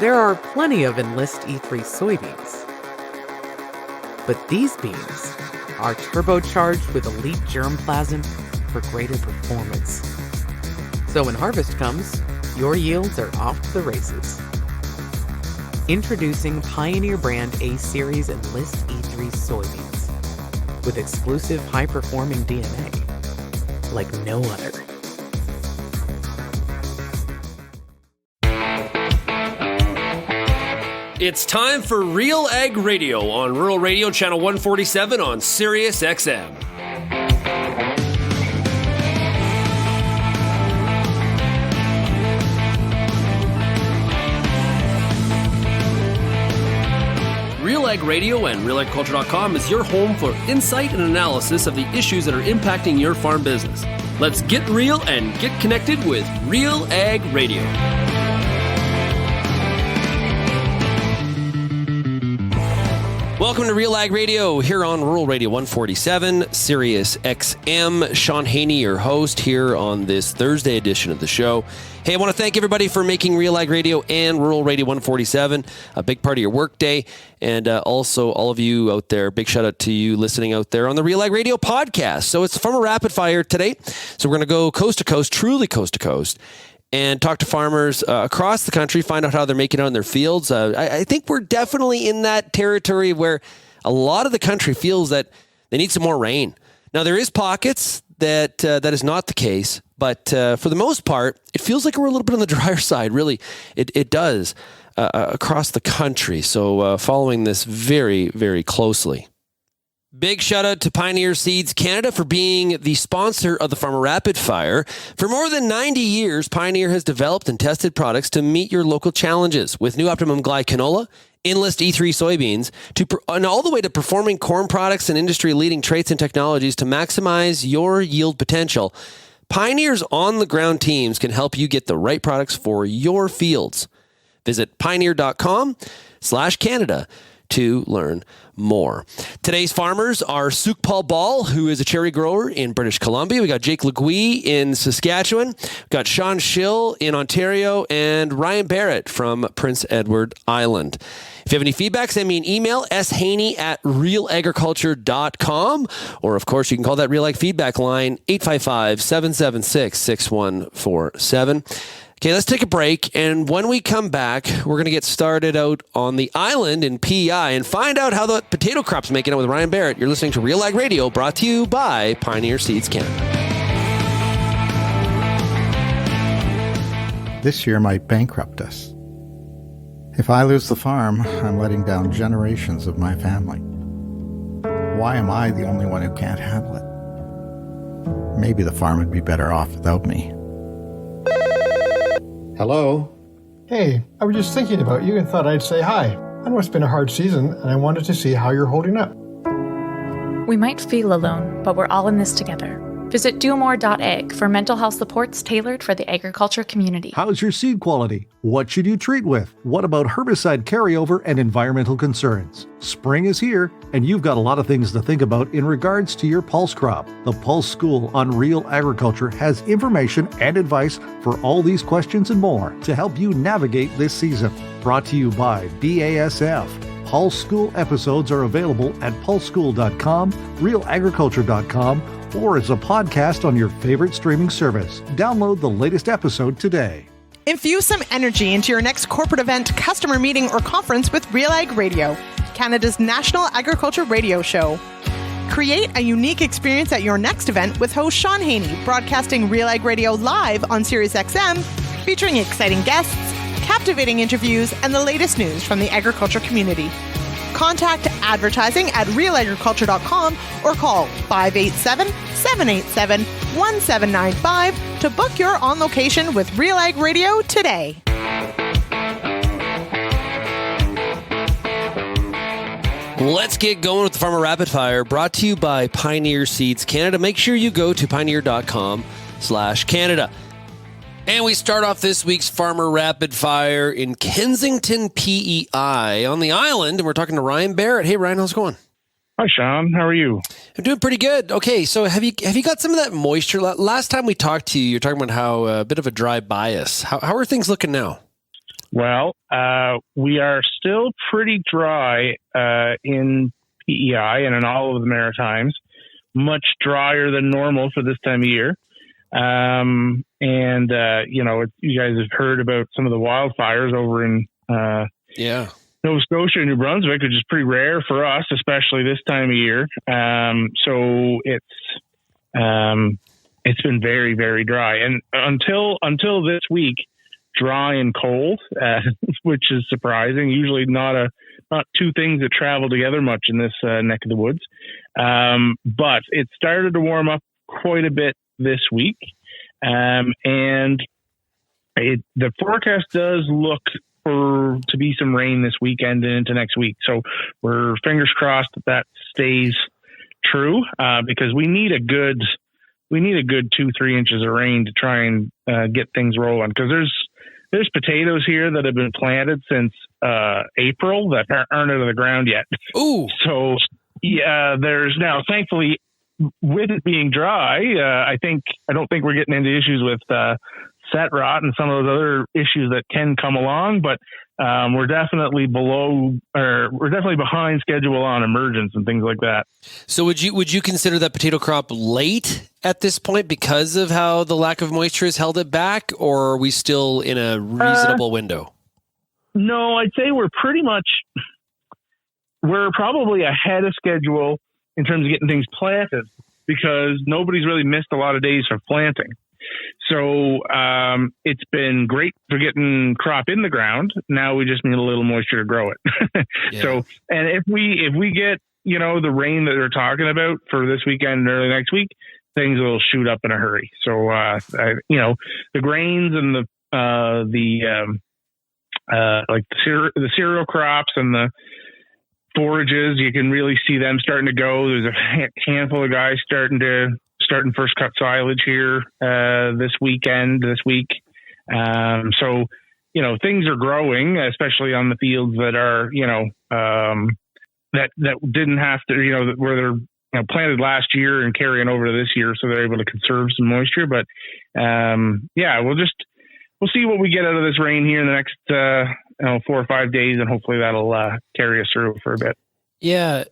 There are plenty of Enlist E3 soybeans. But these beans are turbocharged with elite germplasm for greater performance. So when harvest comes, your yields are off to the races. Introducing Pioneer brand A-Series Enlist E3 soybeans with exclusive high-performing DNA like no other. It's time for RealAg Radio on Rural Radio Channel 147 on Sirius XM. RealAg Radio and RealAgriculture.com is your home for insight and analysis of the issues that are impacting your farm business. Let's get real and get connected with RealAg Radio. Welcome to RealAg Radio here on Rural Radio 147, Sirius XM. Shaun Haney, your host here on this Thursday edition of the show. Hey, I want to thank everybody for making RealAg Radio and Rural Radio 147 a big part of your workday. And also all of you out there, big shout out to you listening out there on the RealAg Radio podcast. So it's Farmer Rapid Fire today. So we're going to go coast to coast, truly coast to coast, and talk to farmers across the country, find out how they're making it on their fields. I think we're definitely in that territory where a lot of the country feels that they need some more rain. Now, there is pockets that that is not the case, but for the most part, it feels like we're a little bit on the drier side. Really, it does across the country. So following this very, very closely. Big shout out to Pioneer Seeds Canada for being the sponsor of the Farmer Rapid Fire. For more than 90 years, Pioneer has developed and tested products to meet your local challenges with new Optimum Glide canola, Enlist E3 soybeans, and all the way to performing corn products and industry-leading traits and technologies to maximize your yield potential. Pioneer's on-the-ground teams can help you get the right products for your fields. Visit pioneer.com/Canada to learn more. Today's farmers are Sukpahl Bal, who is a cherry grower in British Columbia. We got Jake Leguee in Saskatchewan. We've got Shaun Schill in Ontario, and Ryan Barrett from Prince Edward Island. If you have any feedback, send me an email, shaney@realagriculture.com. Or, of course, you can call that RealAg feedback line, 855-776-6147. Okay, let's take a break, and when we come back, we're going to get started out on the island in P.E.I. and find out how the potato crop's making out with Ryan Barrett. You're listening to RealAg Radio, brought to you by Pioneer Seeds Canada. This year might bankrupt us. If I lose the farm, I'm letting down generations of my family. Why am I the only one who can't handle it? Maybe the farm would be better off without me. Hello? Hey, I was just thinking about you and thought I'd say hi. I know it's been a hard season, and I wanted to see how you're holding up. We might feel alone, but we're all in this together. Visit domore.ag for mental health supports tailored for the agriculture community. How's your seed quality? What should you treat with? What about herbicide carryover and environmental concerns? Spring is here, and you've got a lot of things to think about in regards to your pulse crop. The Pulse School on Real Agriculture has information and advice for all these questions and more to help you navigate this season. Brought to you by BASF. Pulse School episodes are available at pulseschool.com, realagriculture.com, or as a podcast on your favorite streaming service. Download the latest episode today. Infuse some energy into your next corporate event, customer meeting, or conference with RealAg Radio, Canada's national agriculture radio show. Create a unique experience at your next event with host Shaun Haney, broadcasting RealAg Radio live on Sirius XM, featuring exciting guests, captivating interviews, and the latest news from the agriculture community. Contact advertising at realagriculture.com or call 587-787-1795 to book your on location with RealAg Radio today. Let's get going with the Farmer Rapid Fire, brought to you by Pioneer Seeds Canada. Make sure you go to pioneer.com/Canada. And we start off this week's Farmer Rapid Fire in Kensington, P.E.I. on the island, and we're talking to Ryan Barrett. Hey, Ryan, how's it going? Hi, Shaun. How are you? I'm doing pretty good. Okay, so have you got some of that moisture? Last time we talked to you, you were talking about how a bit of a dry bias. How are things looking now? Well, we are still pretty dry in P.E.I. and in all of the Maritimes, much drier than normal for this time of year. You guys have heard about some of the wildfires over in Nova Scotia and New Brunswick, which is pretty rare for us, especially this time of year. So it's been very, very dry. And until this week, dry and cold, which is surprising. Usually not two things that travel together much in this neck of the woods. But it started to warm up quite a bit this week. And the forecast does look to be some rain this weekend and into next week. So we're fingers crossed that stays true, because we need a good 2-3 inches of rain to try and get things rolling. Because there's potatoes here that have been planted since April that aren't out of the ground yet. Ooh. So there's now, thankfully, with it being dry, I don't think we're getting into issues with set rot and some of those other issues that can come along, but we're definitely behind schedule on emergence and things like that. So would you consider that potato crop late at this point because of how the lack of moisture has held it back, or are we still in a reasonable window? No, I'd say we're probably ahead of schedule in terms of getting things planted, because nobody's really missed a lot of days for planting. So it's been great for getting crop in the ground. Now we just need a little moisture to grow it. Yeah. So, and if we get, the rain that they're talking about for this weekend and early next week, things will shoot up in a hurry. So, the grains and the cereal crops and the forages, you can really see them starting to go. There's a handful of guys starting first cut silage here this week. So, things are growing, especially on the fields that are, that didn't have to, where they're planted last year and carrying over to this year, so they're able to conserve some moisture. But we'll see what we get out of this rain here in the next 4 or 5 days, and hopefully that'll carry us through for a bit. Yeah.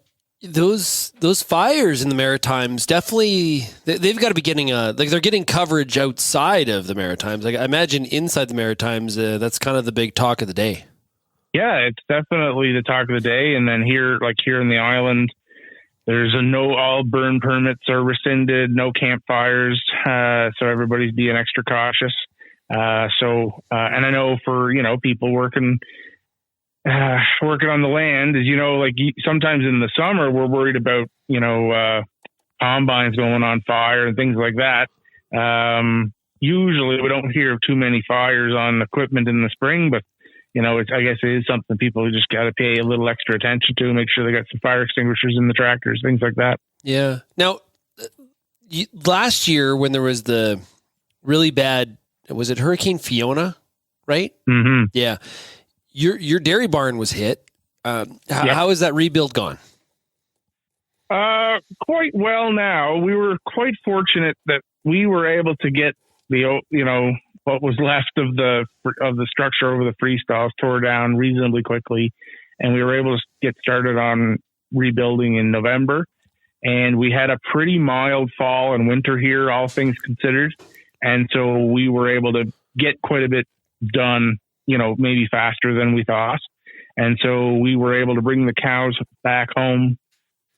Those fires in the Maritimes, definitely, they've got to be getting they're getting coverage outside of the Maritimes. Like, I imagine inside the Maritimes, that's kind of the big talk of the day. Yeah, it's definitely the talk of the day. And then here in the island, there's all burn permits are rescinded, no campfires. So everybody's being extra cautious. And I know for, people working on the land, as sometimes in the summer, we're worried about, combines going on fire and things like that. Usually we don't hear of too many fires on equipment in the spring, but, I guess it is something people just got to pay a little extra attention to, make sure they got some fire extinguishers in the tractors, things like that. Yeah. Now, last year when there was the really bad, was it Hurricane Fiona, right? Mm-hmm. Yeah. Your dairy barn was hit. How has that rebuild gone? Quite well now. We were quite fortunate that we were able to get what was left of the structure over the freestalls tore down reasonably quickly, and we were able to get started on rebuilding in November. And we had a pretty mild fall and winter here, all things considered. And so we were able to get quite a bit done, maybe faster than we thought. And so we were able to bring the cows back home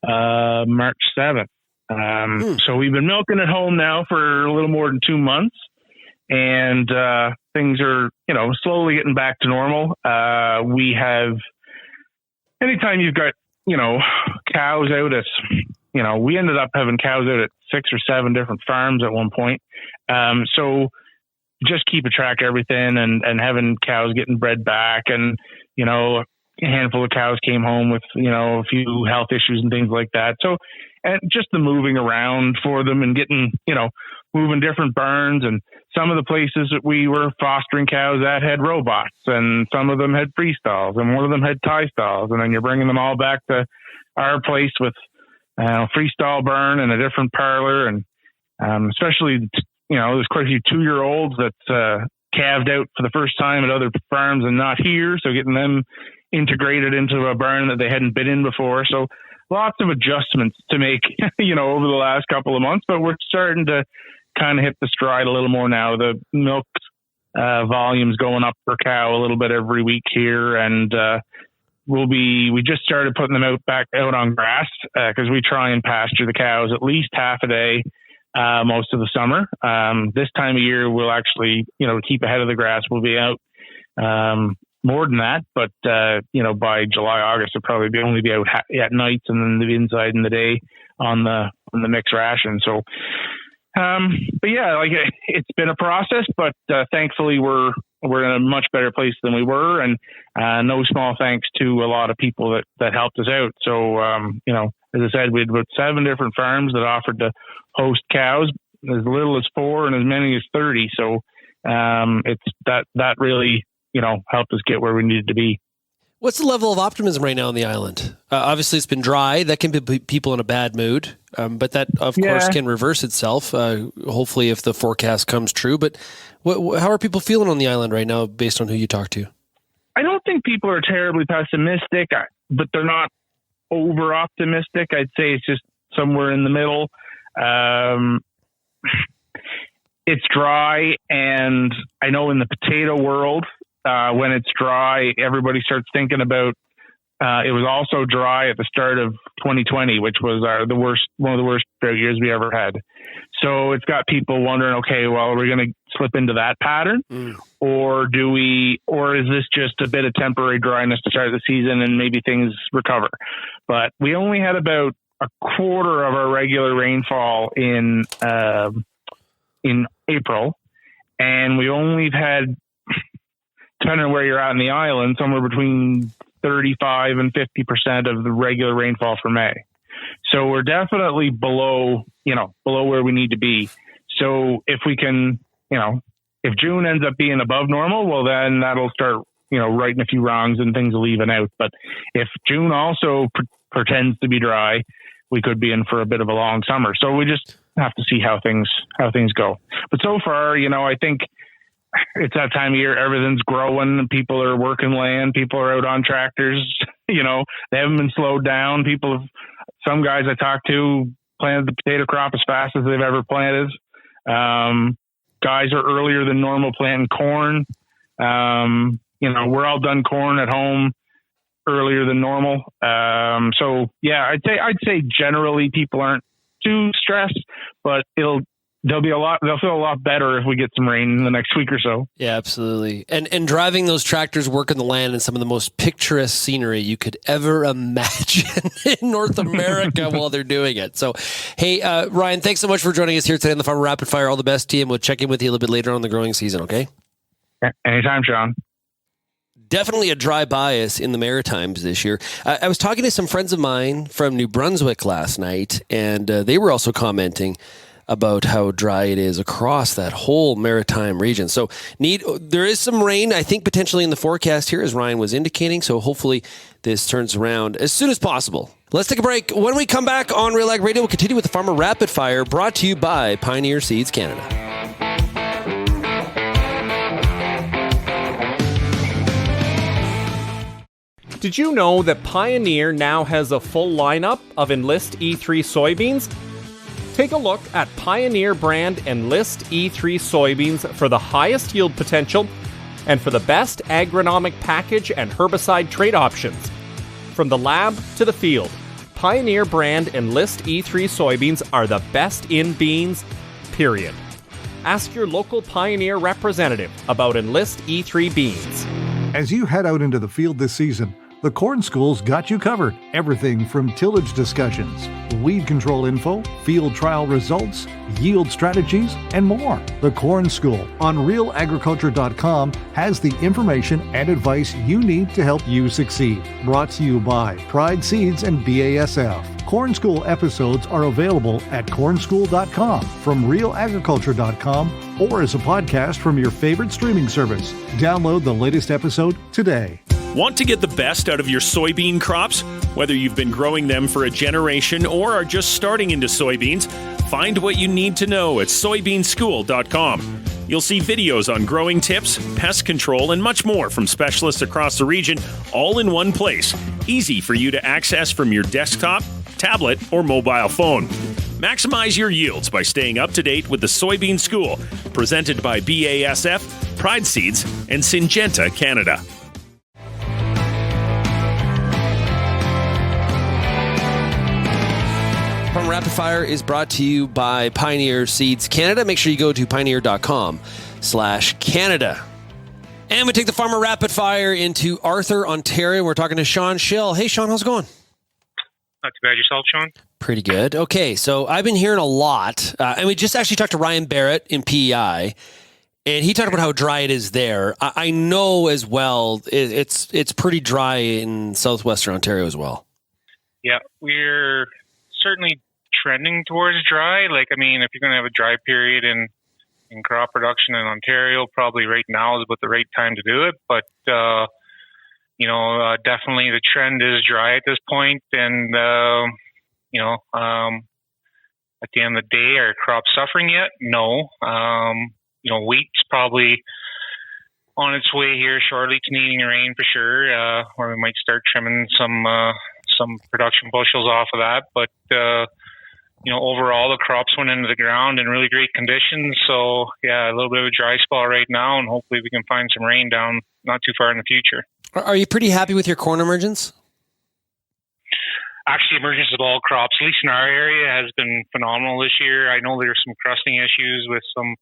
March 7th. So we've been milking at home now for a little more than 2 months. And things are, slowly getting back to normal. We have, anytime you've got, cows out at, we ended up having cows out at 6 or 7 different farms at one point. So just keep a track of everything and having cows getting bred back. And, a handful of cows came home with, a few health issues and things like that. So, and just the moving around for them and getting, moving different barns. And some of the places that we were fostering cows at had robots, and some of them had freestalls, and one of them had tie stalls. And then you're bringing them all back to our place with freestall barn and a different parlor. And especially, there's quite a few 2-year-olds that calved out for the first time at other farms and not here. So getting them integrated into a barn that they hadn't been in before. So lots of adjustments to make, over the last couple of months, but we're starting to kind of hit the stride a little more now. The milk volume's going up per cow a little bit every week here. And, we just started putting them back out on grass, cause we try and pasture the cows at least half a day, most of the summer. This time of year, we'll actually, keep ahead of the grass. We'll be out, more than that, but by July, August, it'll probably only be out at nights, and then the inside in the day on the mixed ration. So, but yeah, it's been a process, but thankfully we're in a much better place than we were, and no small thanks to a lot of people that helped us out. So, as I said, we had about 7 different farms that offered to host cows, as little as 4 and as many as 30. So, it's that really, helped us get where we needed to be. What's the level of optimism right now on the island? Obviously, it's been dry. That can put people in a bad mood, but that, of course, can reverse itself, hopefully, if the forecast comes true. But how are people feeling on the island right now, based on who you talk to? I don't think people are terribly pessimistic, but they're not over-optimistic. I'd say it's just somewhere in the middle. It's dry, and I know in the potato world, when it's dry, everybody starts thinking about, it was also dry at the start of 2020, which was one of the worst drought years we ever had. So it's got people wondering, okay, well, are we going to slip into that pattern? Or is this just a bit of temporary dryness to start the season and maybe things recover? But we only had about a quarter of our regular rainfall in April, and we only had, depending on where you're at in the island, somewhere between 35 and 50% of the regular rainfall for May. So we're definitely below where we need to be. So if we can, if June ends up being above normal, well, then that'll start, righting a few wrongs and things will even out. But if June also pretends to be dry, we could be in for a bit of a long summer. So we just have to see how things go. But so far, I think it's that time of year, everything's growing. People are working land. People are out on tractors. They haven't been slowed down. Some guys I talked to planted the potato crop as fast as they've ever planted. Guys are earlier than normal planting corn. We're all done corn at home earlier than normal. So yeah, I'd say generally people aren't too stressed, but they'll feel a lot better if we get some rain in the next week or so. Yeah, absolutely. And driving those tractors, working the land in some of the most picturesque scenery you could ever imagine in North America while they're doing it. So, hey, Ryan, thanks so much for joining us here today on the Farmer Rapid Fire. All the best to you, and we'll check in with you a little bit later on the growing season, okay? Anytime, Shaun. Definitely a dry bias in the Maritimes this year. I was talking to some friends of mine from New Brunswick last night, and they were also commenting about how dry it is across that whole maritime region. So there is some rain, I think, potentially in the forecast here, as Ryan was indicating. So hopefully this turns around as soon as possible. Let's take a break. When we come back on RealAg Radio, we'll continue with the Farmer Rapid Fire, brought to you by Pioneer Seeds Canada. Did you know that Pioneer now has a full lineup of Enlist E3 soybeans? Take a look at Pioneer brand Enlist E3 soybeans for the highest yield potential and for the best agronomic package and herbicide trait options. From the lab to the field, Pioneer brand Enlist E3 soybeans are the best in beans, period. Ask your local Pioneer representative about Enlist E3 beans. As you head out into the field this season, the Corn School's got you covered. Everything from tillage discussions, weed control info, field trial results, yield strategies, and more. The Corn School on RealAgriculture.com has the information and advice you need to help you succeed. Brought to you by Pride Seeds and BASF. Corn School episodes are available at cornschool.com, from RealAgriculture.com, or as a podcast from your favorite streaming service. Download the latest episode today. Want to get the best out of your soybean crops? Whether you've been growing them for a generation or are just starting into soybeans, find what you need to know at soybeanschool.com. You'll see videos on growing tips, pest control, and much more from specialists across the region, all in one place. Easy for you to access from your desktop, tablet, or mobile phone. Maximize your yields by staying up to date with the Soybean School, presented by BASF, Pride Seeds, and Syngenta Canada. Farm Rapid Fire is brought to you by Pioneer Seeds Canada. Make sure you go to pioneer.com/Canada. And we take the Farmer Rapid Fire into Arthur, Ontario. We're talking to Shaun Schill. Hey, Shaun, how's it going? Not too bad. Yourself, Shaun? Pretty good. Okay, so I've been hearing a lot, and we just actually talked to Ryan Barrett in P.E.I., and he talked about how dry it is there. I know as well it's pretty dry in southwestern Ontario as well. Yeah, we're certainly trending towards dry. If you're going to have a dry period in crop production in Ontario, probably right now is about the right time to do it. But, definitely the trend is dry at this point. And, at the end of the day, are crops suffering yet? No. Wheat's probably on its way here shortly to needing rain for sure, or we might start trimming some production bushels off of that. But, overall the crops went into the ground in really great conditions. So yeah, a little bit of a dry spell right now, and hopefully we can find some rain down not too far in the future. Are you pretty happy with your corn emergence? Actually, emergence of all crops, at least in our area, has been phenomenal this year. I know there's some crusting issues with some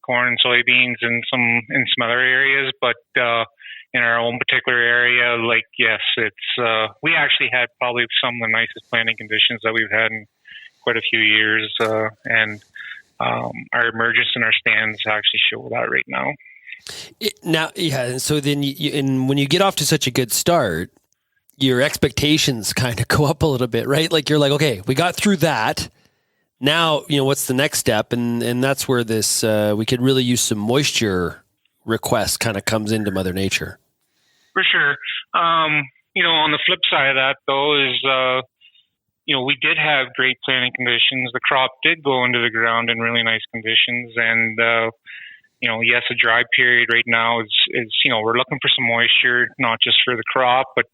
corn and soybeans and some other areas, but in our own particular area, yes, it's we actually had probably some of the nicest planting conditions that we've had in quite a few years, and our emergence and our stands actually show that right now. So then when you get off to such a good start, your expectations kind of go up a little bit, right? You're like, okay, we got through that. Now, what's the next step? And that's where this, we could really use some moisture request kind of comes into Mother Nature. For sure. On the flip side of that, though, is, we did have great planting conditions. The crop did go into the ground in really nice conditions. And, yes, a dry period right now is we're looking for some moisture, not just for the crop, but,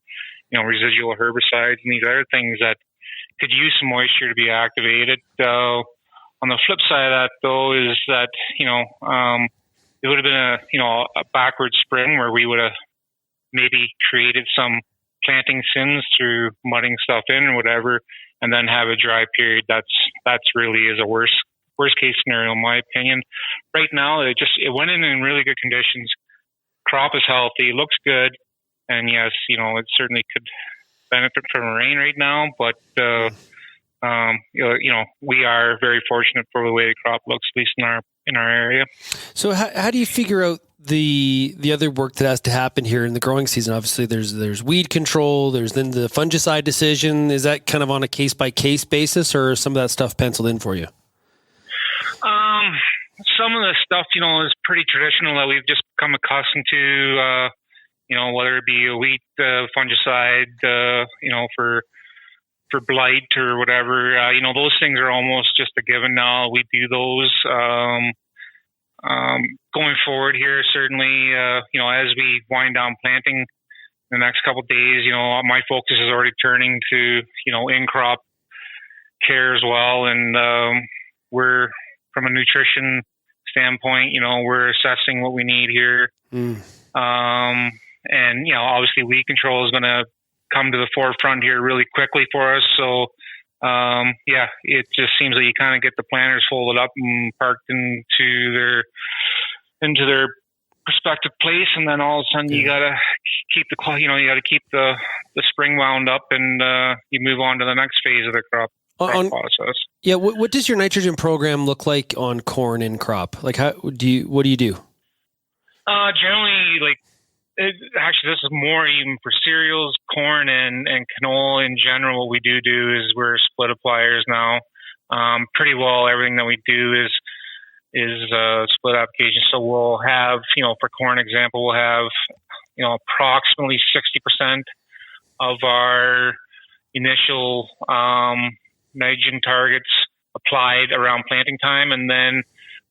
residual herbicides and these other things that could use some moisture to be activated. On the flip side of that, though, is that, it would have been a backward spring where we would have maybe created some planting sins through mudding stuff in or whatever, and then have a dry period. That's really is a worst case scenario in my opinion. Right now, it went in really good conditions. Crop is healthy, looks good, and yes, it certainly could benefit from rain right now, but we are very fortunate for the way the crop looks, at least in our area. So how do you figure out the other work that has to happen here in the growing season? Obviously there's weed control, there's then the fungicide decision. Is that kind of on a case by case basis, or is some of that stuff penciled in for you? Some of the stuff, is pretty traditional that we've just become accustomed to, whether it be a wheat fungicide, for blight or whatever, those things are almost just a given now. We do those. Going forward here, certainly, as we wind down planting the next couple of days, my focus is already turning to, in-crop care as well. And we're, from a nutrition standpoint, we're assessing what we need here. And, obviously weed control is going to come to the forefront here really quickly for us. So, it just seems that you kind of get the planters folded up and parked into their respective place, and then all of a sudden you gotta keep the spring wound up, and you move on to the next phase of the crop process. Yeah, what does your nitrogen program look like on corn in crop? What do you do? Generally, actually, this is more even for cereals, corn, and canola in general. What we do is we're split appliers now. Pretty well, everything that we do is split application. So we'll have, for corn example, we'll have, approximately 60% of our initial nitrogen targets applied around planting time, and then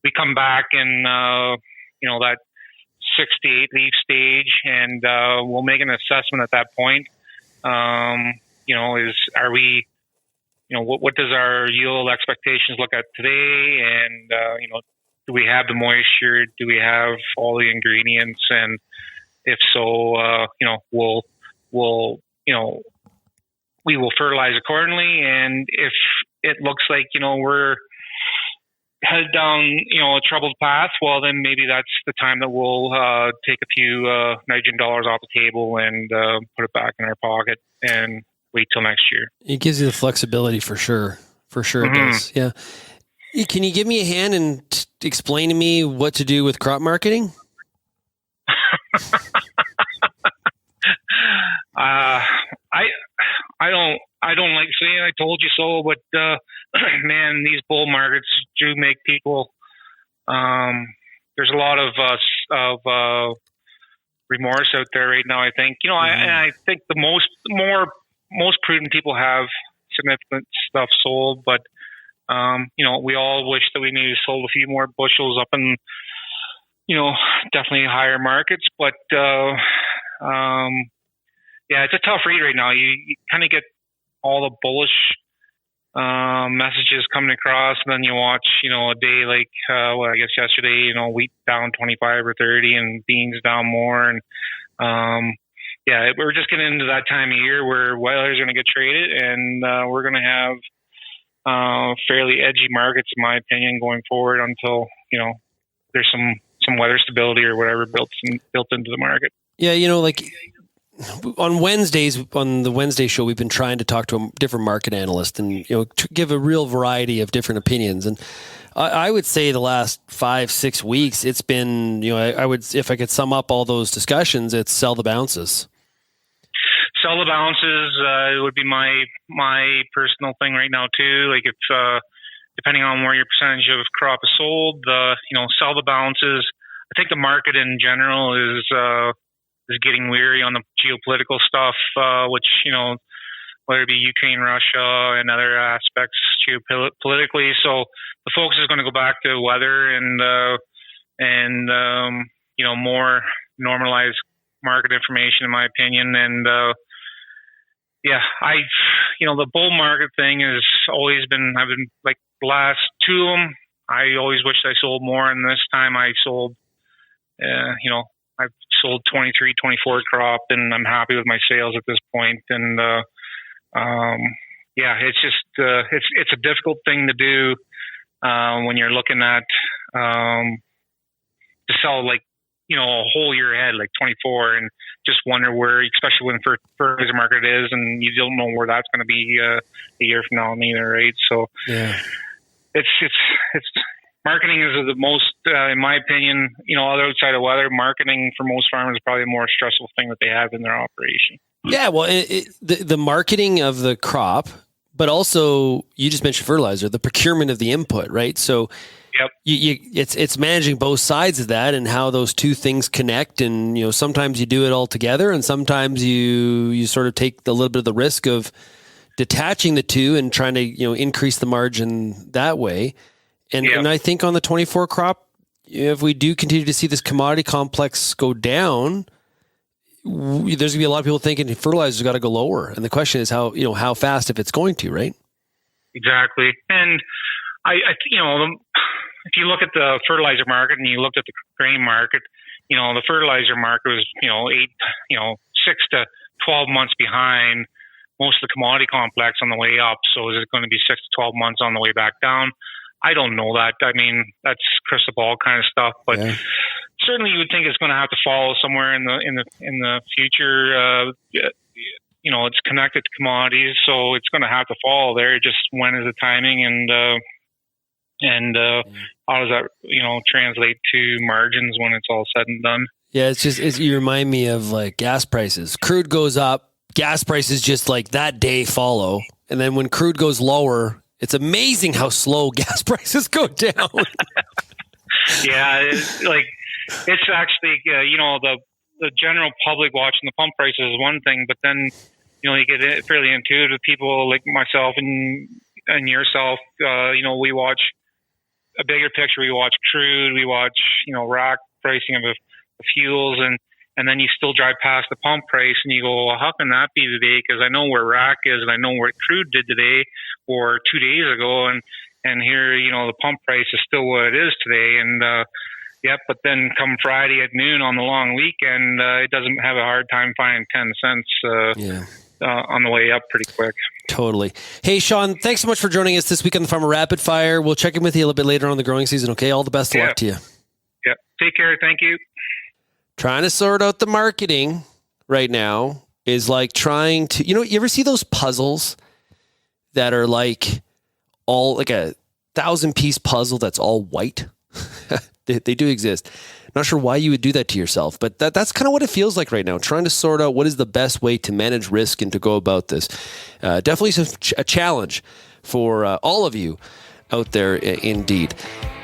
we come back in, that 6 to 8 leaf stage, and we'll make an assessment at that point. What does our yield expectations look at today? And, do we have the moisture? Do we have all the ingredients? And if so, we will fertilize accordingly. And if it looks like, we're headed down, a troubled path, well, then maybe that's the time that we'll take a few nitrogen dollars off the table and put it back in our pocket and wait till next year. It gives you the flexibility for sure. For sure it does. Yeah. Can you give me a hand and explain to me what to do with crop marketing? I don't like saying I told you so, but man, these bull markets do make people. There's a lot of remorse out there right now. I think I think the most prudent people have significant stuff sold, but we all wish that we maybe sold a few more bushels up in definitely higher markets, but it's a tough read right now. You kind of get all the bullish messages coming across, and then you watch, a day like, I guess yesterday, wheat down 25 or 30 and beans down more. And, we're just getting into that time of year where whalers are going to get traded, and we're going to have fairly edgy markets, in my opinion, going forward until, there's some weather stability or whatever built into the market. Yeah. On Wednesdays, on the Wednesday show, we've been trying to talk to a different market analyst and, give a real variety of different opinions. And I would say the last 5-6 weeks, it's been, I would, if I could sum up all those discussions, it's sell the bounces. Sell the bounces would be my personal thing right now too. Like it's depending on where your percentage of crop is sold, sell the bounces. I think the market in general is getting weary on the geopolitical stuff, which, whether it be Ukraine, Russia, and other aspects geopolitically. So the focus is going to go back to weather and more normalized market information, in my opinion. And, the bull market thing has always been, I've been like the last two of them, I always wished I sold more. And this time I sold, I've sold 23, 24 crop, and I'm happy with my sales at this point. And, it's just, it's a difficult thing to do, when you're looking at, to sell like, a whole year ahead, like 24, and just wonder where, especially when the fertilizer market is, and you don't know where that's going to be a year from now either, right? So it's marketing is the most, in my opinion, outside of weather, marketing for most farmers is probably a more stressful thing that they have in their operation. Yeah, well, the marketing of the crop, but also you just mentioned fertilizer, the procurement of the input, right? So it's managing both sides of that and how those two things connect. And, sometimes you do it all together, and sometimes you sort of take a little bit of the risk of detaching the two and trying to, increase the margin that way. And I think on the 24 crop, if we do continue to see this commodity complex go down, there's going to be a lot of people thinking fertilizer's got to go lower. And the question is how fast, if it's going to, right? Exactly. And if you look at the fertilizer market and you looked at the grain market, the fertilizer market was, 6 to 12 months behind most of the commodity complex on the way up. So is it going to be 6 to 12 months on the way back down? I don't know that. I mean, that's crystal ball kind of stuff, but certainly you would think it's going to have to follow somewhere in the future. It's connected to commodities, so it's going to have to follow there. Just when is the timing, and how does that translate to margins when it's all said and done? Yeah, you remind me of like gas prices. Crude goes up, gas prices just like that day follow, and then when crude goes lower, it's amazing how slow gas prices go down. It's actually, the general public watching the pump prices is one thing, but then, you get fairly intuitive people like myself and yourself, we watch a bigger picture. We watch crude, we watch, rack pricing of fuels, and then you still drive past the pump price and you go, well, how can that be today? Because I know where rack is and I know what crude did today or 2 days ago, and here, the pump price is still what it is today. And but then come Friday at noon on the long weekend, it doesn't have a hard time finding 10 cents on the way up pretty quick. Totally. Hey, Shaun, thanks so much for joining us this week on the Farmer Rapid Fire. We'll check in with you a little bit later on in the growing season, okay? All the best of luck to you. Yeah. Take care. Thank you. Trying to sort out the marketing right now is like trying to, you ever see those puzzles that are like all like a 1,000-piece puzzle that's all white? They do exist. Not sure why you would do that to yourself, but that's kind of what it feels like right now, trying to sort out what is the best way to manage risk and to go about this. Definitely a challenge for all of you out there, indeed.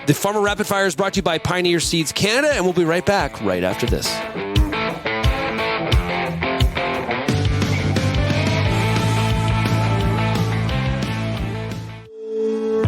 The Farmer Rapid Fire is brought to you by Pioneer Seeds Canada, and we'll be right back right after this.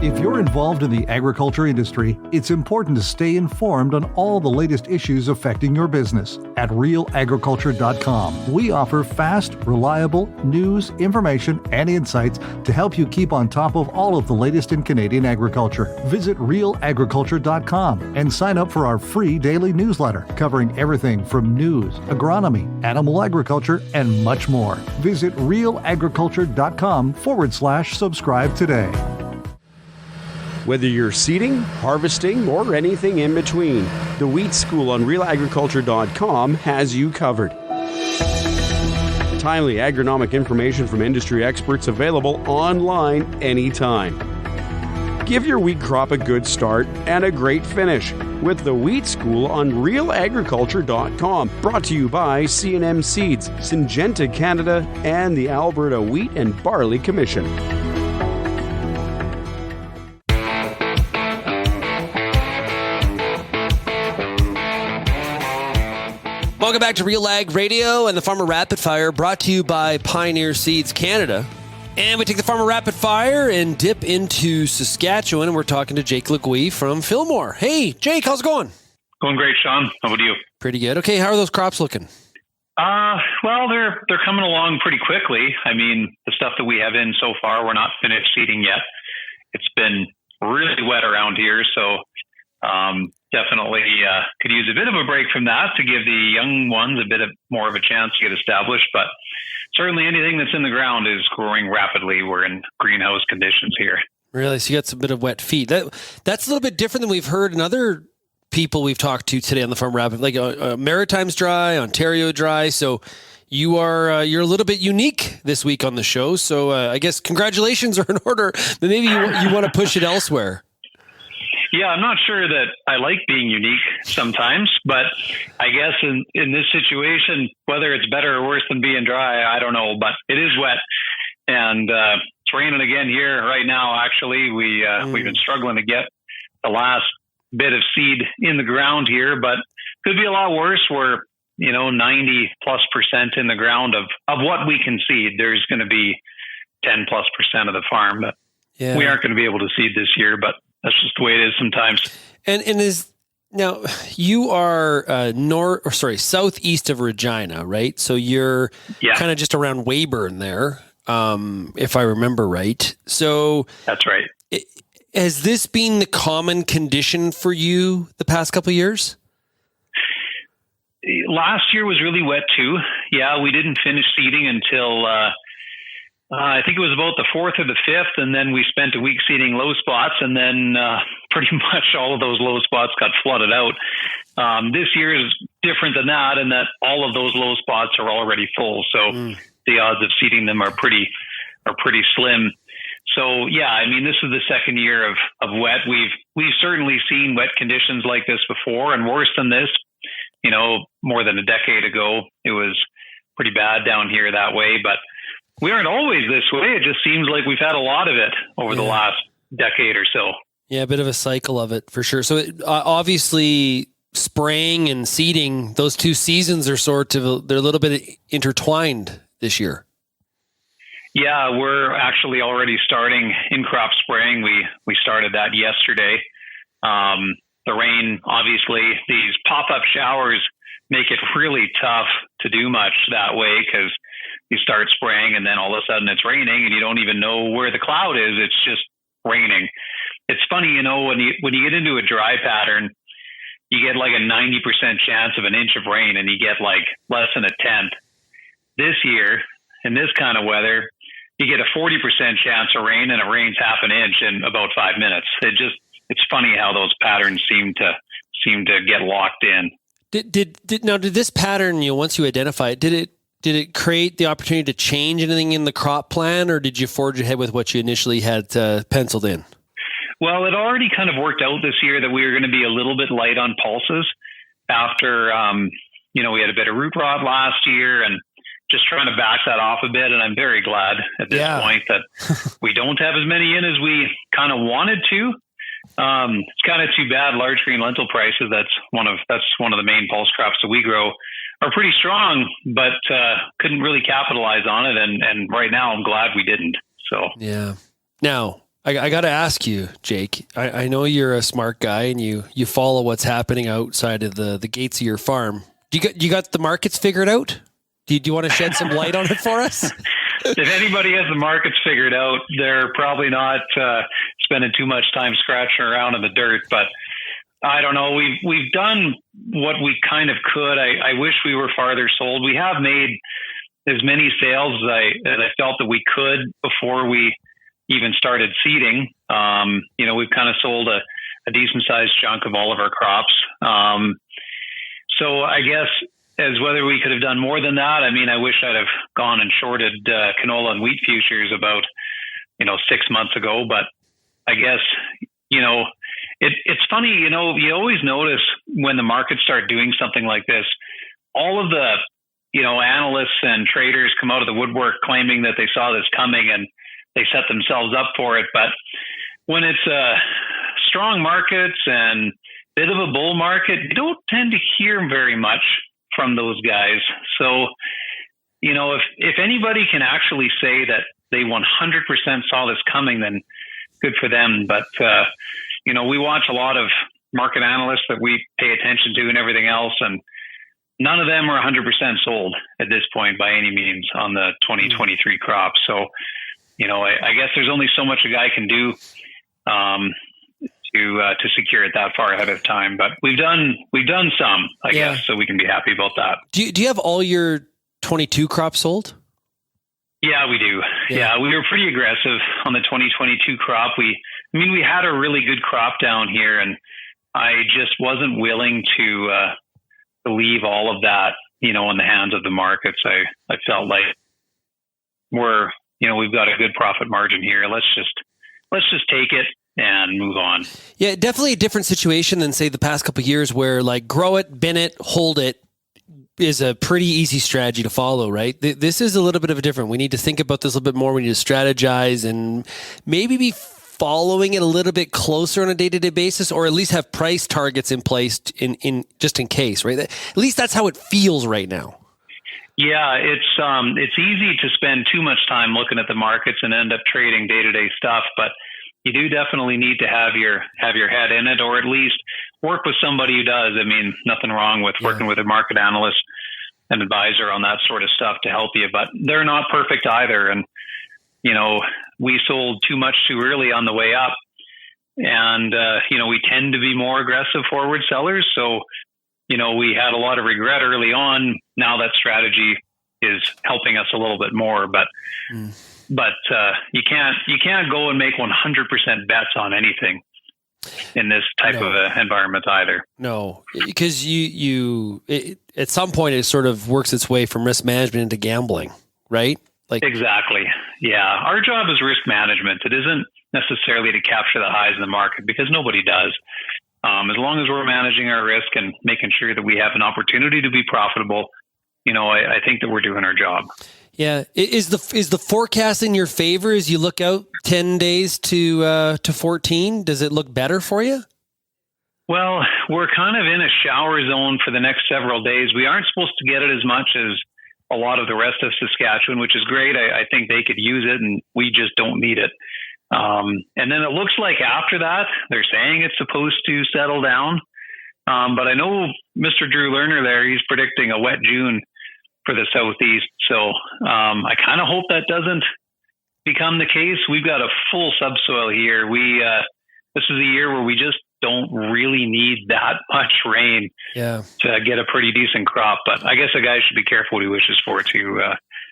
If you're involved in the agriculture industry, it's important to stay informed on all the latest issues affecting your business. At RealAgriculture.com, we offer fast, reliable news, information, and insights to help you keep on top of all of the latest in Canadian agriculture. Visit RealAgriculture.com and sign up for our free daily newsletter covering everything from news, agronomy, animal agriculture, and much more. Visit RealAgriculture.com/subscribe today. Whether you're seeding, harvesting, or anything in between, the Wheat School on RealAgriculture.com has you covered. Timely agronomic information from industry experts available online anytime. Give your wheat crop a good start and a great finish with the Wheat School on RealAgriculture.com. Brought to you by C&M Seeds, Syngenta Canada, and the Alberta Wheat and Barley Commission. Welcome back to RealAg Radio and the Farmer Rapid Fire, brought to you by Pioneer Seeds Canada. And we take the Farmer Rapid Fire and dip into Saskatchewan, and we're talking to Jake Leguee from Fillmore. Hey, Jake, how's it going? Going great, Shaun. How about you? Pretty good. Okay, how are those crops looking? Well, they're coming along pretty quickly. I mean, the stuff that we have in so far, we're not finished seeding yet. It's been really wet around here, so definitely could use a bit of a break from that to give the young ones a bit of more of a chance to get established. But certainly anything that's in the ground is growing rapidly. We're in greenhouse conditions here. Really? So you got some bit of wet feet. That's a little bit different than we've heard in other people we've talked to today on the Farm Rapid. Like Maritime's dry, Ontario dry. So you're a little bit unique this week on the show. So I guess congratulations are in order, but maybe you want to push it elsewhere. Yeah, I'm not sure that I like being unique sometimes, but I guess in this situation, whether it's better or worse than being dry, I don't know, but it is wet. And it's raining again here right now. Actually, we've been struggling to get the last bit of seed in the ground here, but could be a lot worse. We're 90+% in the ground of what we can seed. There's going to be 10+% of the farm that we aren't going to be able to seed this year, but that's just the way it is sometimes. And now you are southeast of Regina, right? So you're kind of just around Weyburn there, if I remember right. So that's right. Has this been the common condition for you the past couple of years? Last year was really wet too. Yeah, we didn't finish seeding until I think it was about the 4th or the 5th, and then we spent a week seeding low spots, and then pretty much all of those low spots got flooded out. This year is different than that, in that all of those low spots are already full, so the odds of seeding them are pretty slim. So yeah, I mean, this is the second year of wet. We've certainly seen wet conditions like this before, and worse than this. More than a decade ago, it was pretty bad down here that way, but we aren't always this way. It just seems like we've had a lot of it over the last decade or so. Yeah, a bit of a cycle of it for sure. So obviously spraying and seeding, those two seasons are they're a little bit intertwined this year. Yeah, we're actually already starting in-crop spraying. We started that yesterday. The rain, obviously, these pop-up showers make it really tough to do much that way because you start spraying and then all of a sudden it's raining and you don't even know where the cloud is. It's just raining. It's funny, when you get into a dry pattern, you get like a 90% chance of an inch of rain and you get like less than a tenth. This year, in this kind of weather, you get a 40% chance of rain and it rains half an inch in about 5 minutes. It's funny how those patterns seem to get locked in. Did this pattern, once you identify it, did it create the opportunity to change anything in the crop plan, or did you forge ahead with what you initially had penciled in? Well, it already kind of worked out this year that we were going to be a little bit light on pulses after, we had a bit of root rot last year and just trying to back that off a bit. And I'm very glad at this point that we don't have as many in as we kind of wanted to. It's kind of too bad. Large green lentil prices, that's one of the main pulse crops that we grow, are pretty strong, but couldn't really capitalize on it. And right now I'm glad we didn't. So yeah. Now I got to ask you, Jake, I know you're a smart guy and you follow what's happening outside of the gates of your farm. You got the markets figured out? Do you want to shed some light on it for us? If anybody has the markets figured out, they're probably not spending too much time scratching around in the dirt. But I don't know. We've done what we kind of could. I wish we were farther sold. We have made as many sales as I felt that we could before we even started seeding. We've kind of sold a decent sized chunk of all of our crops. So I guess as whether we could have done more than that. I mean, I wish I'd have gone and shorted canola and wheat futures about, 6 months ago. But I guess, it's funny, you always notice when the markets start doing something like this, all of the, analysts and traders come out of the woodwork claiming that they saw this coming and they set themselves up for it. But when it's strong markets and bit of a bull market, you don't tend to hear very much from those guys. So, if anybody can actually say that they 100% saw this coming, then good for them. But, we watch a lot of market analysts that we pay attention to and everything else, and none of them are 100% sold at this point by any means on the 2023 crop. So, I guess there's only so much a guy can do to secure it that far ahead of time. But we've done some, I guess, so we can be happy about that. Do you have all your 22 crops sold? Yeah, we do. Yeah, we were pretty aggressive on the 2022 crop. We had a really good crop down here, and I just wasn't willing to leave all of that, in the hands of the markets. I felt like we've got a good profit margin here. Let's just take it and move on. Yeah, definitely a different situation than, say, the past couple of years where, like, grow it, bin it, hold it is a pretty easy strategy to follow, right? This is a little bit of a different. We need to think about this a little bit more. We need to strategize and maybe be following it a little bit closer on a day-to-day basis, or at least have price targets in place in just in case, right? At least that's how it feels right now. Yeah, it's easy to spend too much time looking at the markets and end up trading day-to-day stuff, but you do definitely need to have your head in it, or at least work with somebody who does. I mean, nothing wrong with working with a market analyst, an advisor on that sort of stuff to help you, but they're not perfect either. And, we sold too much too early on the way up, and, we tend to be more aggressive forward sellers. So, we had a lot of regret early on. Now that strategy is helping us a little bit more, but you can't go and make 100% bets on anything in this type of environment either. No, because at some point it sort of works its way from risk management into gambling, right? Exactly. Yeah. Our job is risk management. It isn't necessarily to capture the highs in the market, because nobody does. As long as we're managing our risk and making sure that we have an opportunity to be profitable, I think that we're doing our job. Yeah. Is the forecast in your favor as you look out 10 days to 14? Does it look better for you? Well, we're kind of in a shower zone for the next several days. We aren't supposed to get it as much as a lot of the rest of Saskatchewan, which is great. I think they could use it, and we just don't need it. And then it looks like after that, they're saying it's supposed to settle down. But I know Mr. Drew Lerner there, he's predicting a wet June for the Southeast. So I kind of hope that doesn't become the case. We've got a full subsoil here. This is a year where we just don't really need that much rain to get a pretty decent crop. But I guess a guy should be careful what he wishes for too.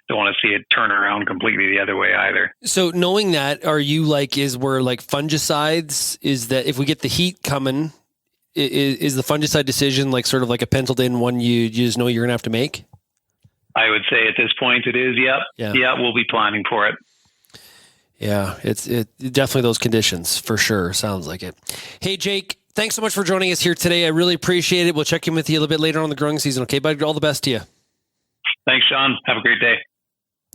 Don't want to see it turn around completely the other way either. So knowing that, are you like, is fungicides, is that if we get the heat coming, is the fungicide decision like sort of like a penciled in one you just know you're going to have to make? I would say at this point it is. Yep. Yeah. We'll be planning for it. Yeah, it's definitely those conditions for sure. Sounds like it. Hey, Jake, thanks so much for joining us here today. I really appreciate it. We'll check in with you a little bit later on the growing season. Okay, bud? All the best to you. Thanks, Shaun. Have a great day.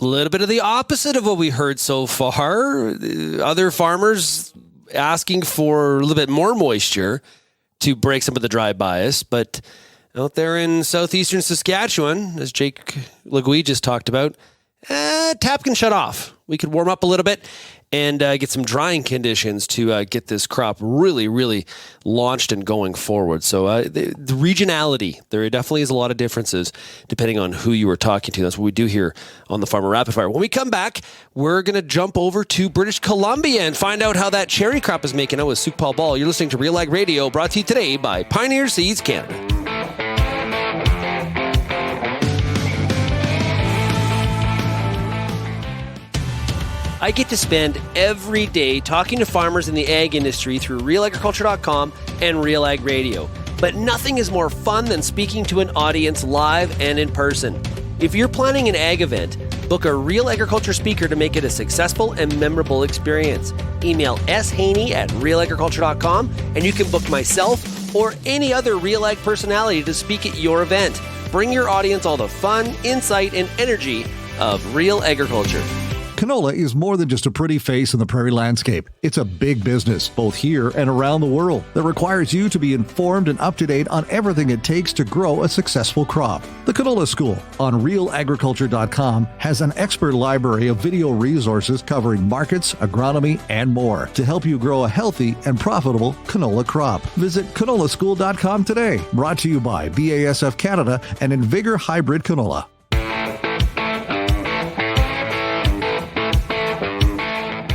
A little bit of the opposite of what we heard so far. Other farmers asking for a little bit more moisture to break some of the dry bias, but out there in southeastern Saskatchewan, as Jake Leguee just talked about, tap can shut off. We could warm up a little bit and get some drying conditions to get this crop really, really launched and going forward. So the regionality, there definitely is a lot of differences depending on who you are talking to. That's what we do here on the Farmer Rapid Fire. When we come back, we're going to jump over to British Columbia and find out how that cherry crop is making out with Sukpahl Bal. You're listening to RealAg Radio, brought to you today by Pioneer Seeds Canada. I get to spend every day talking to farmers in the ag industry through RealAgriculture.com and RealAg Radio. But nothing is more fun than speaking to an audience live and in person. If you're planning an ag event, book a Real Agriculture speaker to make it a successful and memorable experience. Email shaney@realagriculture.com and you can book myself or any other Real Ag personality to speak at your event. Bring your audience all the fun, insight, and energy of Real Agriculture. Canola is more than just a pretty face in the prairie landscape. It's a big business, both here and around the world, that requires you to be informed and up to date on everything it takes to grow a successful crop. The Canola School on RealAgriculture.com has an expert library of video resources covering markets, agronomy, and more to help you grow a healthy and profitable canola crop. Visit canolaschool.com today. Brought to you by BASF Canada and Invigor Hybrid Canola.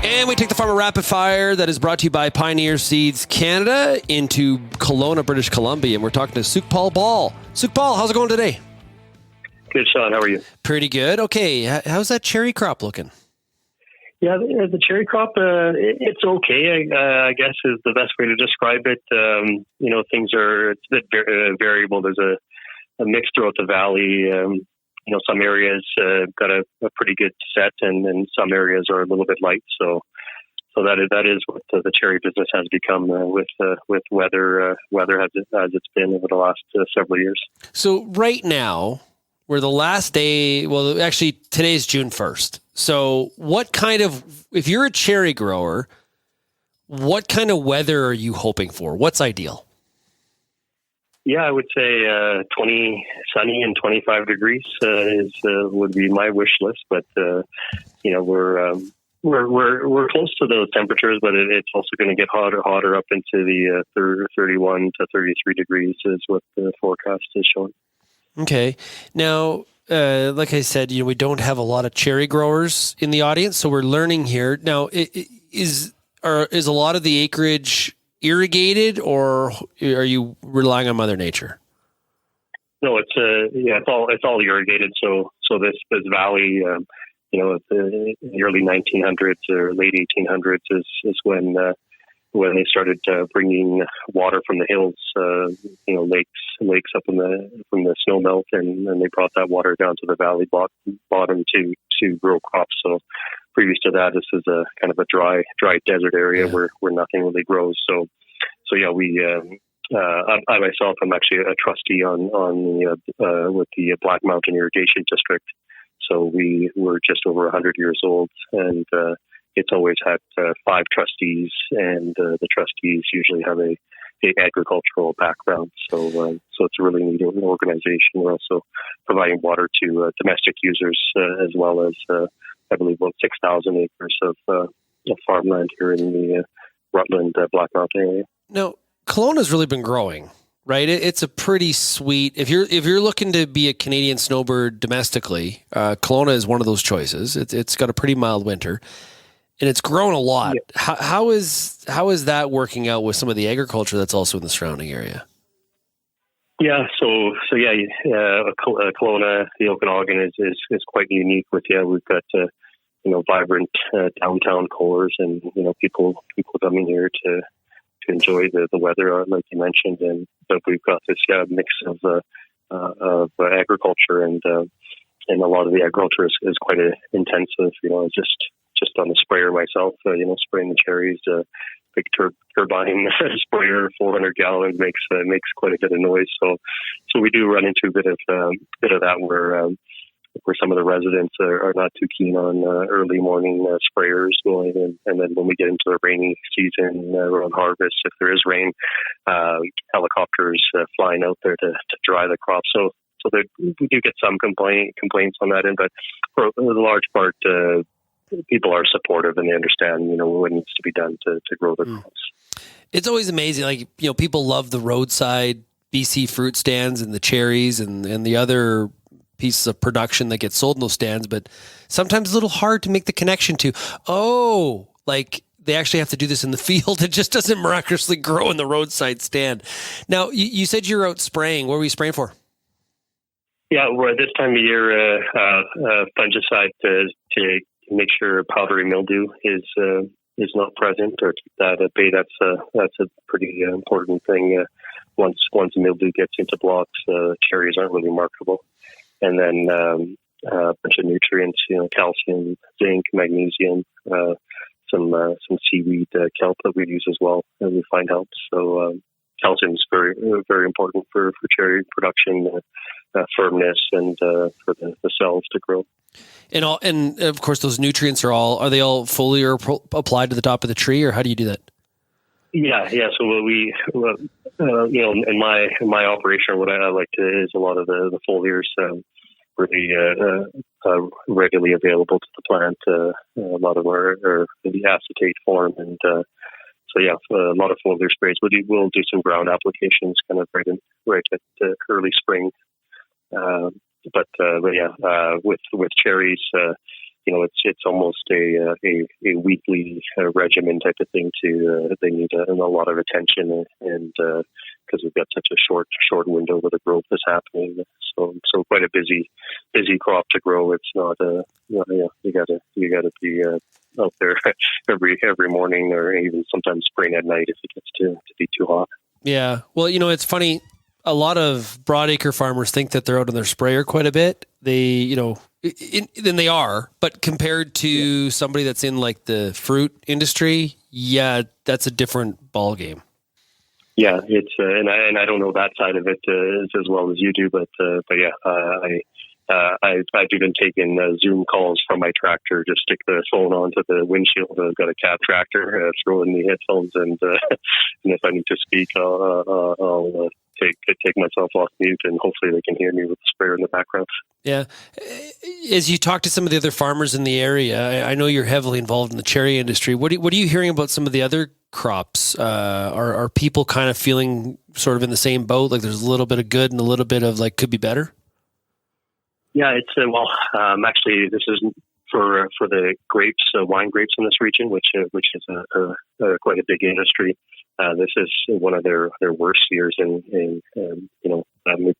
And we take the Farmer Rapid Fire that is brought to you by Pioneer Seeds Canada into Kelowna, British Columbia. And we're talking to Sukpahl Bal. Sukpahl, how's it going today? Good, Shaun. How are you? Pretty good. Okay. How's that cherry crop looking? Yeah, the cherry crop, it's okay, I guess is the best way to describe it. Things are it's a bit variable. There's a mix throughout the valley. Some areas got a pretty good set, and some areas are a little bit light. So that is what the cherry business has become with weather as it's been over the last several years. So right now, we're the last day. Well, actually, today's June 1st. So if you're a cherry grower, what kind of weather are you hoping for? What's ideal? Yeah, I would say 20 sunny and 25 degrees would be my wish list. But we're close to those temperatures, but it's also going to get hotter up into the 31 to 33 degrees is what the forecast is showing. Okay. Now, like I said, we don't have a lot of cherry growers in the audience, so we're learning here. Now, is a lot of the acreage irrigated, or are you relying on Mother Nature? No, it's all irrigated. So this valley, in the early 1900s or late 1800s is when they started bringing water from the hills, lakes up from the snow melt, and they brought that water down to the valley bottom to grow crops. So previous to that, this is a kind of a dry desert area where nothing really grows. So yeah, I myself am actually a trustee with the Black Mountain Irrigation District. So we were just over 100 years old, and it's always had 5 trustees, and the trustees usually have a agricultural background. So it's a really neat organization. We're also providing water to domestic users as well as I believe about 6,000 acres farmland here in the Rutland Black Mountain area. Now, Kelowna's really been growing, right? It's a pretty sweet. If you're looking to be a Canadian snowbird domestically, Kelowna is one of those choices. It's got a pretty mild winter, and it's grown a lot. Yeah. How is that working out with some of the agriculture that's also in the surrounding area? Yeah, Kelowna, the Okanagan is quite unique. We've got vibrant downtown cores, and people coming here to enjoy the weather, like you mentioned, but we've got this mix of agriculture, and a lot of the agriculture is quite intensive. Just on the sprayer myself, spraying the cherries. Big turbine sprayer, 400 gallons, makes quite a bit of noise. So we do run into a bit of that where some of the residents are not too keen on early morning sprayers going, and then when we get into the rainy season around harvest, if there is rain, helicopters flying out there to dry the crop. So we do get some complaints on that end, but for the large part, people are supportive and they understand, what needs to be done to grow their crops. It's always amazing. People love the roadside BC fruit stands and the cherries and the other pieces of production that get sold in those stands, but sometimes it's a little hard to make the connection to, they actually have to do this in the field. It just doesn't miraculously grow in the roadside stand. Now, you said you were out spraying. What were you spraying for? Yeah, we're this time of year, fungicide to make sure powdery mildew is not present or keep that at bay. That's a pretty important thing. Once mildew gets into blocks, cherries aren't really marketable. And then a bunch of nutrients, calcium, zinc, magnesium, some seaweed kelp that we use as well, and we find helps. So calcium is very, very important for cherry production, firmness, and for the cells to grow. And of course, those nutrients are they all foliar applied to the top of the tree, or how do you do that? Yeah. So in my operation, what I like to is a lot of the foliars really readily available to the plant. A lot of them are in the acetate form, and a lot of foliar sprays. We'll do some ground applications, kind of right at early spring. With cherries, it's almost a weekly regimen type of thing. They need a lot of attention, and because we've got such a short window where the growth is happening, so quite a busy crop to grow. It's not you gotta be out there every morning, or even sometimes spraying at night if it gets to be too hot. Yeah, well, it's funny. A lot of broadacre farmers think that they're out on their sprayer quite a bit. They, then they are, but compared to somebody that's in like the fruit industry, that's a different ball game. Yeah, it's and I don't know that side of it as well as you do, but I've even taken Zoom calls from my tractor. Just stick the phone onto the windshield. I've got a cab tractor, throw in the headphones, and if I need to speak, I'll take myself off mute, and hopefully they can hear me with the sprayer in the background. Yeah. As you talk to some of the other farmers in the area, I know you're heavily involved in the cherry industry. What are you hearing about some of the other crops? Are people kind of feeling sort of in the same boat? Like there's a little bit of good and a little bit of like could be better? Yeah, it's actually this is for the grapes, wine grapes in this region, which is quite a big industry. This is one of their worst years in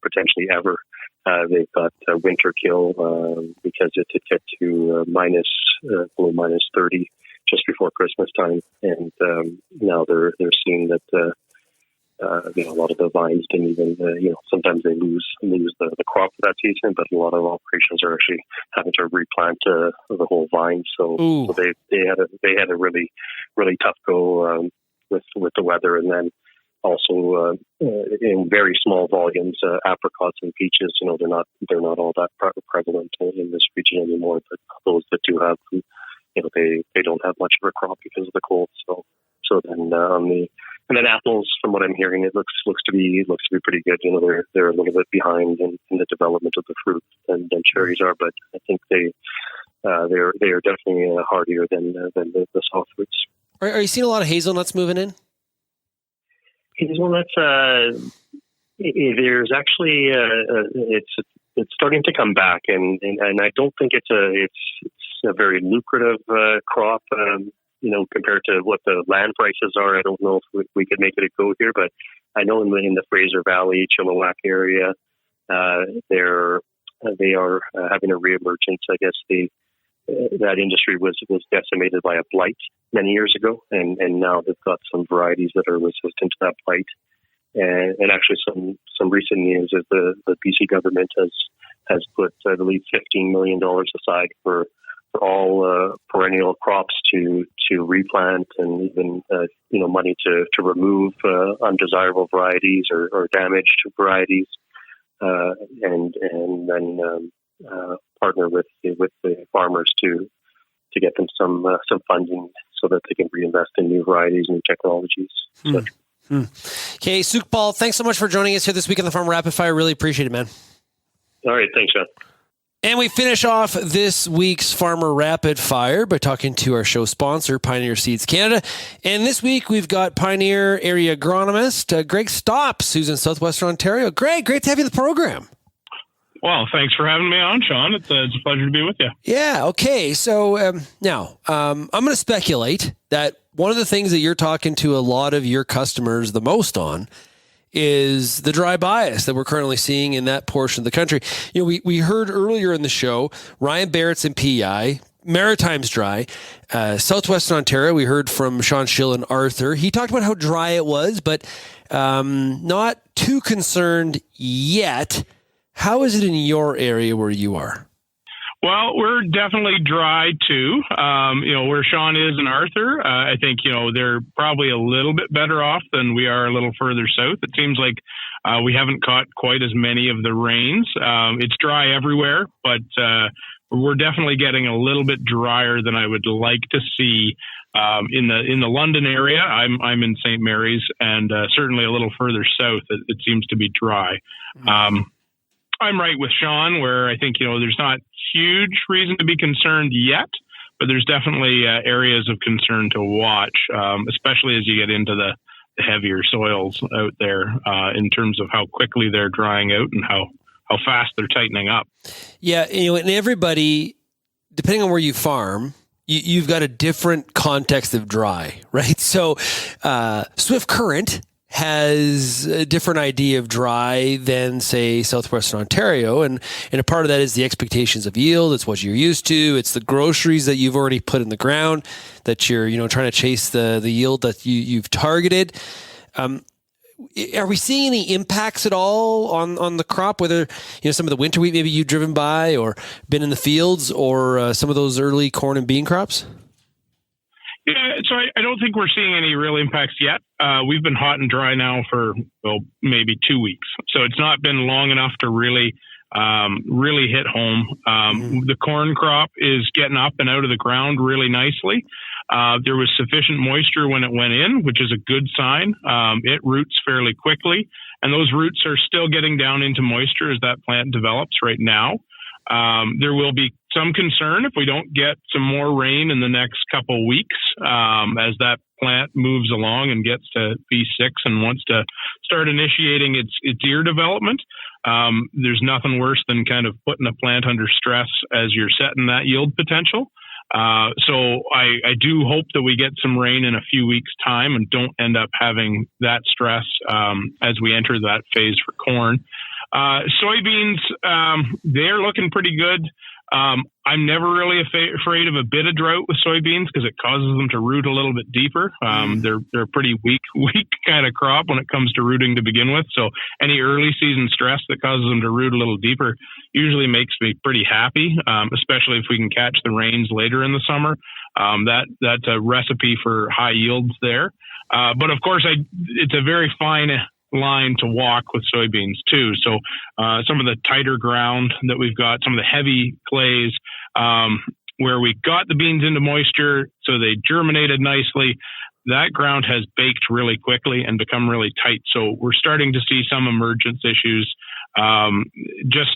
potentially ever. They've got winter kill because it get to below minus 30 just before Christmas time, and now they're seeing that. A lot of the vines didn't even, sometimes they lose the crop for that season, but a lot of operations are actually having to replant the whole vine. So they had a really, really tough go with the weather, and then also in very small volumes, apricots and peaches. They're not all that prevalent in this region anymore. But those that do have them, they don't have much of a crop because of the cold. So then and then apples, from what I'm hearing, it looks to be pretty good. They're a little bit behind in the development of the fruit than cherries are, but I think they they are definitely hardier than the softwoods. Are you seeing a lot of hazelnuts moving in? Hazelnuts, there's actually it's starting to come back, and I don't think it's a very lucrative crop. Compared to what the land prices are, I don't know if we could make it a go here, but I know in the Fraser Valley, Chilliwack area, they are having a reemergence. I guess that industry was decimated by a blight many years ago, and now they've got some varieties that are resistant to that blight. And actually, some recent news is the BC government has put, I believe, $15 million aside for all perennial crops to replant, and even money to remove undesirable varieties or damaged varieties, and then partner with the farmers to get them some funding so that they can reinvest in new varieties, new technologies. Okay, Sukpahl, thanks so much for joining us here this week on the Farm Rapid Fire. Really appreciate it, man. All right, thanks, Shaun. And we finish off this week's Farmer Rapid Fire by talking to our show sponsor, Pioneer Seeds Canada. And this week we've got Pioneer area agronomist Greg Stopps, who's in southwestern Ontario. Greg, great to have you in the program. Well, thanks for having me on, Shaun. It's a pleasure to be with you. Yeah, okay. So now I'm going to speculate that one of the things that you're talking to a lot of your customers the most on is the dry bias that we're currently seeing in that portion of the country. We heard earlier in the show, Ryan Barrett's in P.E.I, Maritime's dry. Southwestern Ontario, we heard from Shaun, Schill, and Arthur. He talked about how dry it was, but not too concerned yet. How is it in your area where you are? Well, we're definitely dry too. Where Shaun is and Arthur, I think, they're probably a little bit better off than we are a little further south. It seems like we haven't caught quite as many of the rains. It's dry everywhere, but we're definitely getting a little bit drier than I would like to see in the London area. I'm in St. Mary's, and certainly a little further south, it seems to be dry. I'm right with Shaun, where I think, there's not huge reason to be concerned yet, but there's definitely areas of concern to watch, especially as you get into the heavier soils out there in terms of how quickly they're drying out and how fast they're tightening up. Yeah, and everybody, depending on where you farm, you've got a different context of dry, right? So Swift Current has a different idea of dry than, say, southwestern Ontario. And a part of that is the expectations of yield. It's what you're used to. It's the groceries that you've already put in the ground that you're, trying to chase the yield that you've targeted. Are we seeing any impacts at all on the crop, whether, some of the winter wheat maybe you've driven by or been in the fields, or some of those early corn and bean crops? Yeah, so I don't think we're seeing any real impacts yet. We've been hot and dry now for, maybe 2 weeks. So it's not been long enough to really hit home. The corn crop is getting up and out of the ground really nicely. There was sufficient moisture when it went in, which is a good sign. It roots fairly quickly, and those roots are still getting down into moisture as that plant develops right now. There will be some concern if we don't get some more rain in the next couple weeks, as that plant moves along and gets to V6 and wants to start initiating its ear development. There's nothing worse than kind of putting a plant under stress as you're setting that yield potential. So I do hope that we get some rain in a few weeks' time and don't end up having that stress as we enter that phase for corn. Soybeans, they're looking pretty good. I'm never really afraid of a bit of drought with soybeans because it causes them to root a little bit deeper. They're a pretty weak kind of crop when it comes to rooting to begin with. So any early season stress that causes them to root a little deeper usually makes me pretty happy, especially if we can catch the rains later in the summer. That's a recipe for high yields there. But of course, it's a very fine line to walk with soybeans too. So some of the tighter ground that we've got, some of the heavy clays, where we got the beans into moisture, so they germinated nicely, that ground has baked really quickly and become really tight. So we're starting to see some emergence issues. Just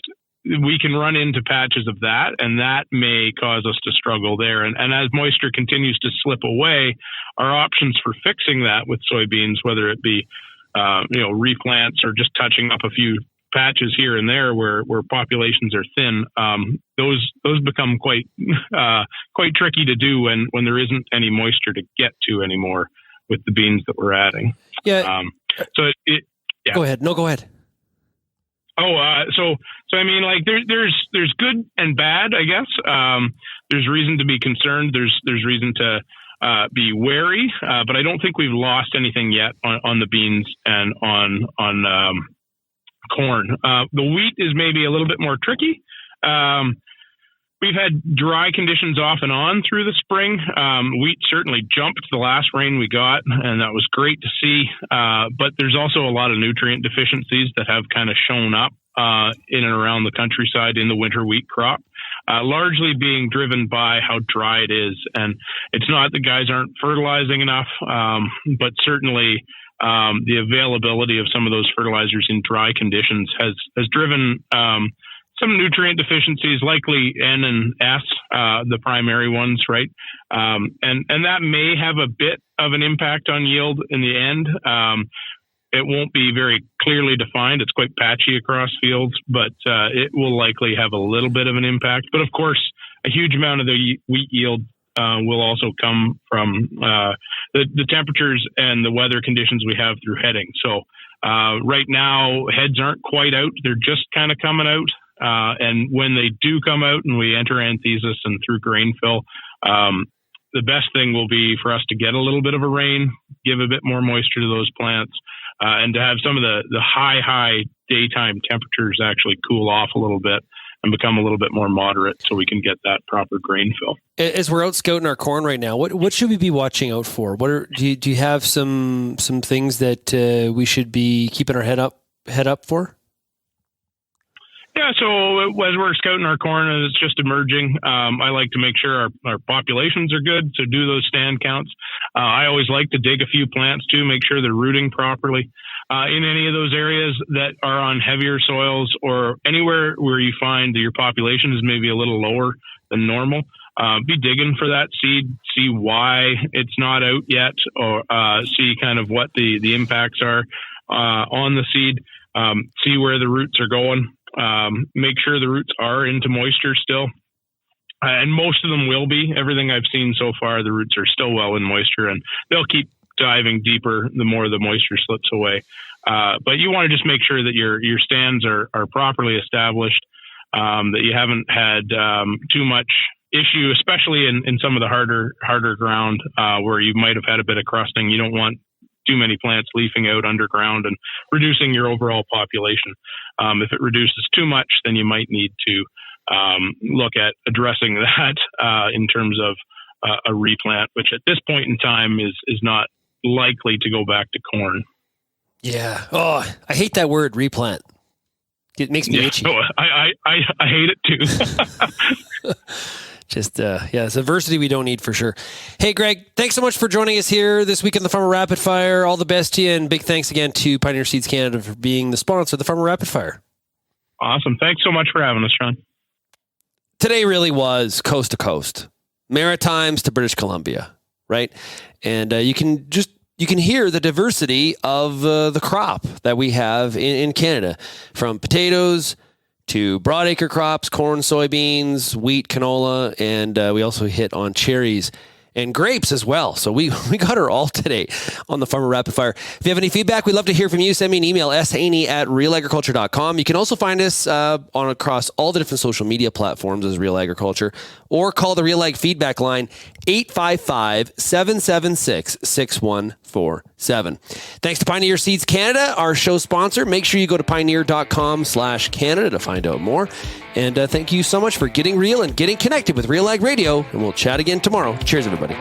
we can run into patches of that, and that may cause us to struggle there. And as moisture continues to slip away, our options for fixing that with soybeans, whether it be replants or just touching up a few patches here and there where populations are thin, those become quite tricky to do when there isn't any moisture to get to anymore with the beans that we're adding. Yeah. Yeah. Go ahead. No, go ahead. So I mean, like there's good and bad, I guess. There's reason to be concerned. There's reason to be wary, but I don't think we've lost anything yet on the beans and on corn. The wheat is maybe a little bit more tricky. We've had dry conditions off and on through the spring. Wheat certainly jumped the last rain we got, and that was great to see. But there's also a lot of nutrient deficiencies that have kind of shown up in and around the countryside in the winter wheat crop, largely being driven by how dry it is. And it's not that guys aren't fertilizing enough, but certainly the availability of some of those fertilizers in dry conditions has driven some nutrient deficiencies, likely N and S, the primary ones, right? And that may have a bit of an impact on yield in the end. It won't be very clearly defined. It's quite patchy across fields, but it will likely have a little bit of an impact. But of course, a huge amount of the wheat yield will also come from the temperatures and the weather conditions we have through heading. So right now, heads aren't quite out. They're just kind of coming out. And when they do come out and we enter anthesis and through grain fill, the best thing will be for us to get a little bit of a rain, give a bit more moisture to those plants, and to have some of the high daytime temperatures actually cool off a little bit and become a little bit more moderate so we can get that proper grain fill. As we're out scouting our corn right now, what should we be watching out for? Do you have some things that we should be keeping our head up for? Yeah, so as we're scouting our corn and it's just emerging, I like to make sure our populations are good, so do those stand counts. I always like to dig a few plants too, make sure they're rooting properly. In any of those areas that are on heavier soils or anywhere where you find that your population is maybe a little lower than normal, be digging for that seed, see why it's not out yet, or see kind of what the impacts are on the seed, see where the roots are going. Make sure the roots are into moisture still. And most of them will be. Everything I've seen so far, the roots are still well in moisture, and they'll keep diving deeper the more the moisture slips away. But you want to just make sure that your stands are properly established, that you haven't had too much issue, especially in some of the harder ground where you might have had a bit of crusting. You don't want too many plants leafing out underground and reducing your overall population. If it reduces too much, then you might need to look at addressing that in terms of a replant, which at this point in time is not likely to go back to corn. Yeah. Oh, I hate that word, replant. It makes me itchy. Oh, I hate it too. Just, it's adversity we don't need for sure. Hey, Greg, thanks so much for joining us here this week in the Farmer Rapid Fire. All the best to you, and big thanks again to Pioneer Seeds Canada for being the sponsor of the Farmer Rapid Fire. Awesome. Thanks so much for having us, Shaun. Today really was coast to coast, Maritimes to British Columbia, right? And you can hear the diversity of the crop that we have in Canada, from potatoes to broadacre crops, corn, soybeans, wheat, canola, and we also hit on cherries and grapes as well. So we got her all today on the Farmer Rapid Fire. If you have any feedback, we'd love to hear from you. Send me an email, shaney@realagriculture.com. You can also find us across all the different social media platforms as Real Agriculture, or call the Real Ag feedback line, 855-776-6147. Thanks to Pioneer Seeds Canada, our show sponsor. Make sure you go to pioneer.com/Canada to find out more. And thank you so much for getting real and getting connected with Real Ag Radio. And we'll chat again tomorrow. Cheers, everybody.